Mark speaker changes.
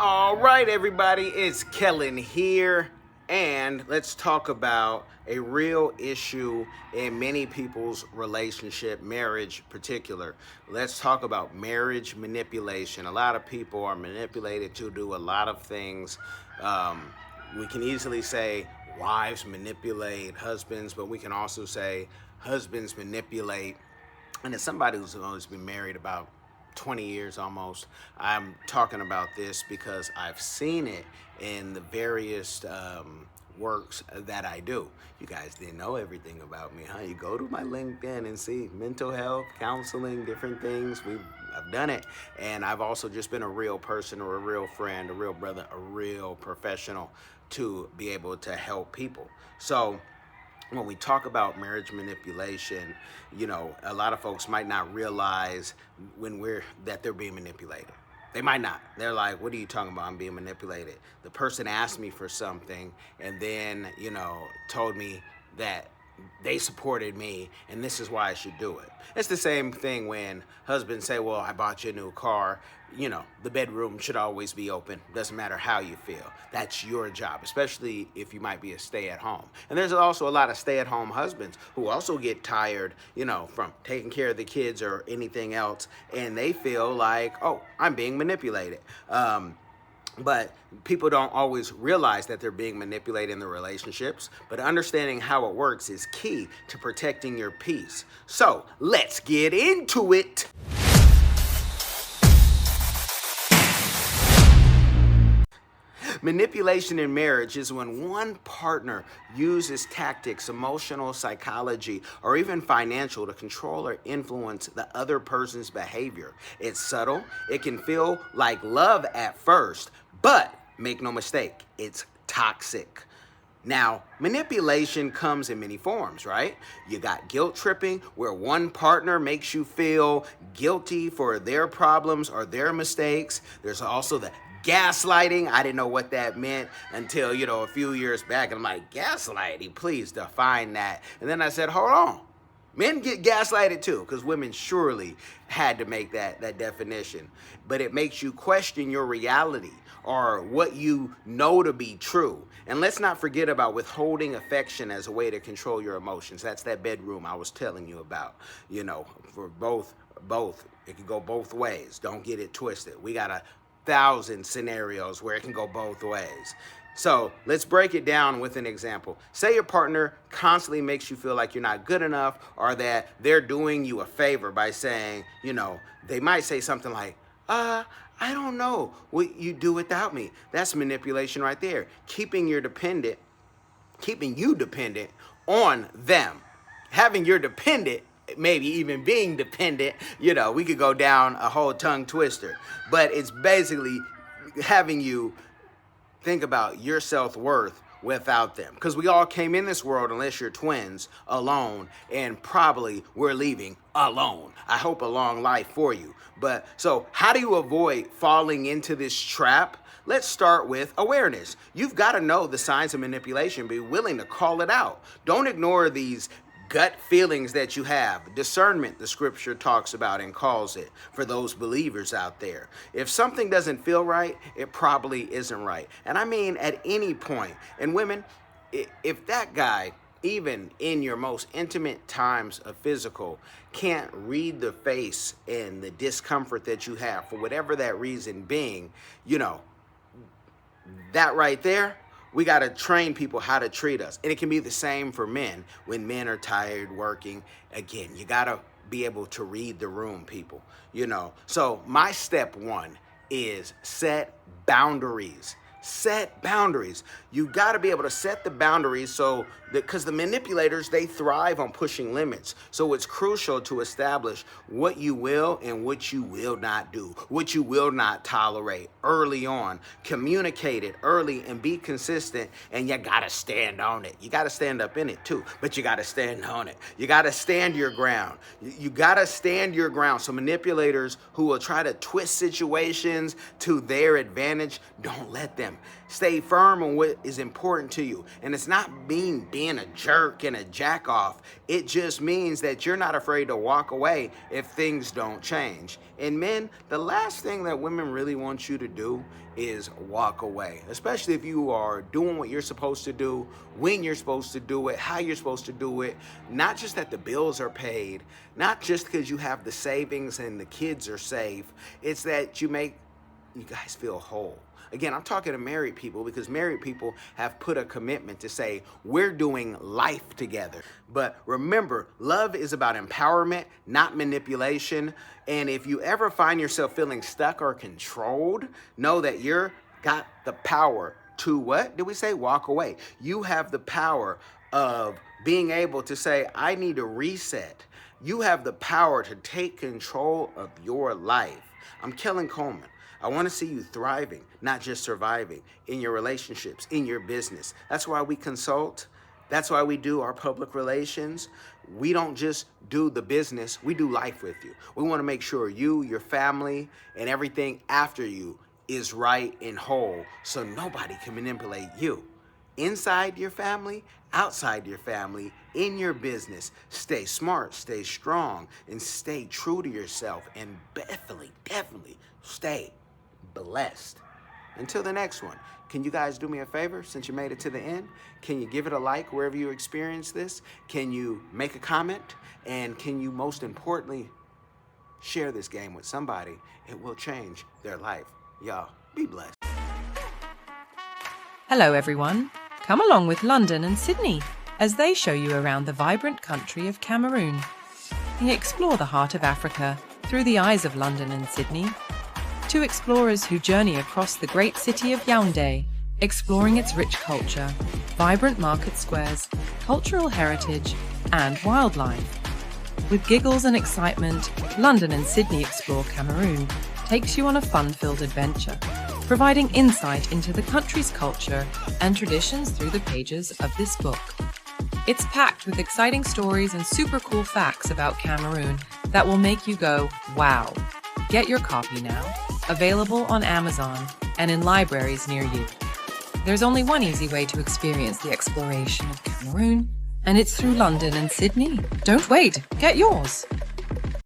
Speaker 1: All right, everybody, it's Kellen here, and let's talk about a real issue in many people's relationship, marriage particular. Let's talk about marriage manipulation. A lot of people are manipulated to do a lot of things. We can easily say wives manipulate husbands, but we can also say husbands manipulate. And as somebody who's always been married about 20 years almost, I'm talking about this because I've seen it in the various works that I do. You guys didn't know everything about me, huh? You go to my LinkedIn and see mental health, counseling, different things. I've done it. And I've also just been a real person or a real friend, a real brother, a real professional to be able to help people. So when we talk about marriage manipulation, a lot of folks might not realize that they're being manipulated. They might not. They're like, what are you talking about? I'm being manipulated. The person asked me for something and then, told me that they supported me and this is why I should do it. It's the same thing when husbands say, well, I bought you a new car. The bedroom should always be open. Doesn't matter how you feel. That's your job, especially if you might be a stay-at-home. And there's also a lot of stay-at-home husbands who also get tired, from taking care of the kids or anything else, and they feel like, oh, I'm being manipulated. But people don't always realize that they're being manipulated in the relationships. But understanding how it works is key to protecting your peace. So let's get into it. Manipulation in marriage is when one partner uses tactics, emotional, psychology, or even financial to control or influence the other person's behavior. It's subtle. It can feel like love at first, but make no mistake, it's toxic. Now, manipulation comes in many forms, right? You got guilt tripping, where one partner makes you feel guilty for their problems or their mistakes. There's also the gaslighting. I didn't know what that meant until, a few years back. And I'm like, gaslighting, please define that. And then I said, hold on. Men get gaslighted too, because women surely had to make that definition. But it makes you question your reality or what you know to be true. And let's not forget about withholding affection as a way to control your emotions. That's that bedroom I was telling you about. For both, it can go both ways. Don't get it twisted. We got 1,000 scenarios where it can go both ways. So let's break it down with an example. Say your partner constantly makes you feel like you're not good enough, or that they're doing you a favor by saying, they might say something like, I don't know what you do without me. That's manipulation right there. Keeping you dependent on them. Having your dependent, maybe even being dependent, we could go down a whole tongue twister. But it's basically having you think about your self-worth without them. Because we all came in this world, unless you're twins, alone, and probably we're leaving alone. I hope a long life for you. But so how do you avoid falling into this trap? Let's start with awareness. You've got to know the signs of manipulation, be willing to call it out. Don't ignore these gut feelings that you have. Discernment, the scripture talks about and calls it for those believers out there. If something doesn't feel right, it probably isn't right. And I mean at any point. And women, if that guy, even in your most intimate times of physical, can't read the face and the discomfort that you have for whatever that reason being, that right there, we got to train people how to treat us. And it can be the same for men when men are tired working. Again, you got to be able to read the room, people. So my step one is set boundaries. Set boundaries. You got to be able to set the boundaries because the manipulators, they thrive on pushing limits. So it's crucial to establish what you will and what you will not do, what you will not tolerate early on. Communicate it early and be consistent, and you got to stand on it. You got to stand up in it too, but you got to stand on it. You got to stand your ground. You got to stand your ground. So manipulators who will try to twist situations to their advantage, don't let them. him. Stay firm on what is important to you. And it's not being a jerk and a jack off. It just means that you're not afraid to walk away if things don't change. And men, the last thing that women really want you to do is walk away, especially if you are doing what you're supposed to do, when you're supposed to do it, how you're supposed to do it. Not just that the bills are paid, not just because you have the savings and the kids are safe. It's that you make you guys feel whole. Again, I'm talking to married people because married people have put a commitment to say, we're doing life together. But remember, love is about empowerment, not manipulation. And if you ever find yourself feeling stuck or controlled, know that you're got the power to, what did we say? Walk away. You have the power of being able to say, I need to reset. You have the power to take control of your life. I'm Kellen Coleman. I want to see you thriving, not just surviving in your relationships, in your business. That's why we consult. That's why we do our public relations. We don't just do the business, we do life with you. We want to make sure you, your family, and everything after you is right and whole so nobody can manipulate you. Inside your family, outside your family, in your business, stay smart, stay strong, and stay true to yourself, and definitely stay blessed. Until the next one, can you guys do me a favor since you made it to the end? Can you give it a like wherever you experience this? Can you make a comment? And can you, most importantly, share this game with somebody? It will change their life. Y'all, be blessed.
Speaker 2: Hello everyone. Come along with London and Sydney as they show you around the vibrant country of Cameroon. We explore the heart of Africa through the eyes of London and Sydney. Two explorers who journey across the great city of Yaoundé, exploring its rich culture, vibrant market squares, cultural heritage, and wildlife. With giggles and excitement, London and Sydney Explore Cameroon takes you on a fun-filled adventure, providing insight into the country's culture and traditions through the pages of this book. It's packed with exciting stories and super cool facts about Cameroon that will make you go, wow. Get your copy now. Available on Amazon and in libraries near you. There's only one easy way to experience the exploration of Cameroon, and it's through London and Sydney. Don't wait, get yours!